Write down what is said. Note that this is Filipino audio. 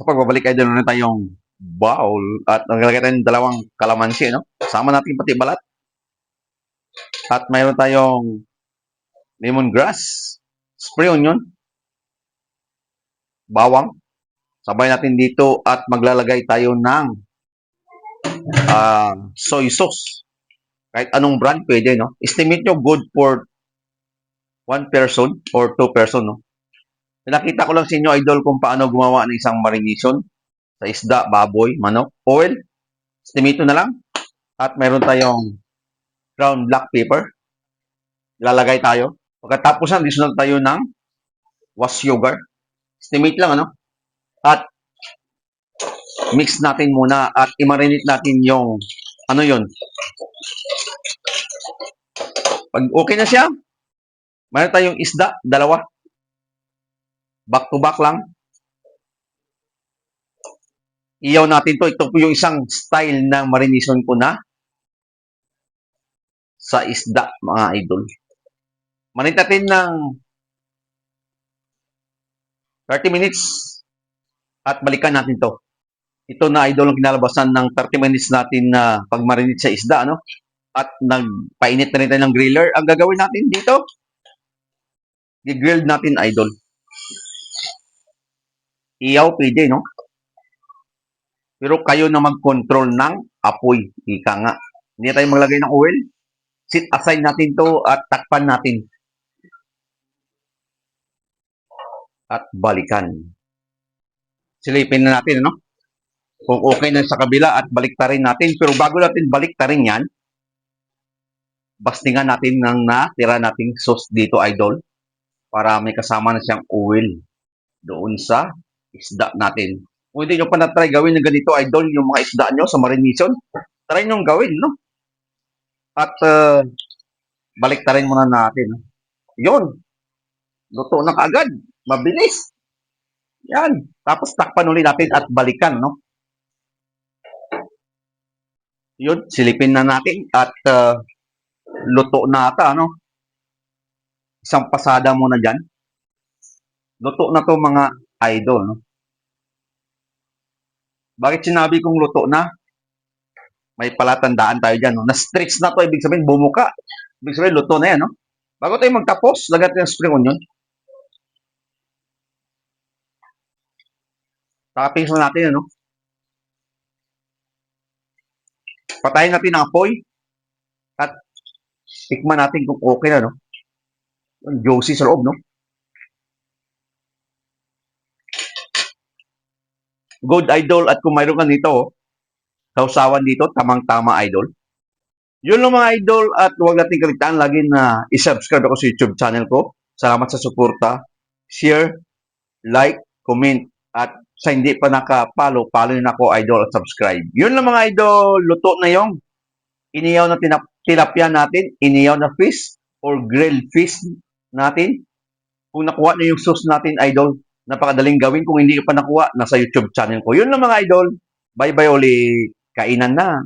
Sa pagbabalik ay dalawa na tayong bowl at naglalagay tayo ng dalawang kalamansi, no? Sama natin pati balat. At mayroon tayong lemongrass, spring onion, bawang. Sabay natin dito at maglalagay tayo ng soy sauce. Kahit anong brand pwede, no? Estimate nyo good for one person or two person, no? Pinakita ko lang sa inyo, idol, kung paano gumawa ng isang marination sa isda, baboy, manok, oil. Estimate na lang. At mayroon tayong ground black pepper. Ilalagay tayo. Pagkatapos yan, disunod tayo ng wash yogurt. Estimate lang, ano? At mix natin muna at i-marinate natin yung ano yun. Pag okay na siya, mayroon tayong isda, dalawa. Back to back lang. Iyaw natin to. Ito po yung isang style ng marination ko na sa isda, mga idol. Marinate natin ng 30 minutes at balikan natin to. Ito na, idol, ang kinalabasan ng 30 minutes natin na pagmarinate sa isda, ano? At nagpainit na rin tayo ng griller. Ang gagawin natin dito, i-grill natin, idol. Iyaw, pwede, no? Pero kayo na mag-control ng apoy. Ika nga. Hindi tayo maglagay ng oil. Sit aside natin to at takpan natin. At balikan. Silipin na natin, ano? Kung okay na sa kabila at baliktarin natin. Pero bago natin baliktarin yan, bastingan natin ng natira nating sauce dito, idol. Para may kasama na siyang oil doon sa isda natin. Kung hindi nyo pa na-try gawin ng ganito, idol, yung mga isda nyo sa marination, try nyo gawin, no? At baliktarin muna natin. Yun. Luto na kaagad. Mabilis. Yan. Tapos takpan ulit natin at balikan, no? Yun. Silipin na natin at luto na ata, no? Isang pasada muna dyan. Luto na to, mga idol, no? Bakit sinabi kong luto na? May palatandaan tayo dyan, no? Na-stretch na to, ibig sabihin bumuka. Ibig sabihin luto na yan, no? Bago tayo magtapos, lagyan natin ng spring onion. Toppings na natin, ano? Patayin natin ang apoy at tikman natin kung okay na, no? Yung juicy sa loob, no? Good, idol. At kung mayroon ka nito, sausawan dito, tamang-tama, idol. Yun lang, mga idol, at huwag natin kaligtaan lagi na isubscribe ako sa YouTube channel ko. Salamat sa suporta. Share, like, comment, at sa hindi pa nakapalo, follow na ako, idol, at subscribe. Yun lang, mga idol. Luto na yung iniyaw na tilapia natin, iniyaw na fish, or grilled fish natin. Kung nakuha na yung sauce natin, idol, napakadaling gawin. Kung hindi pa nakuha, nasa YouTube channel ko. Yun lang, mga idol. Bye-bye ulit. Kainan na.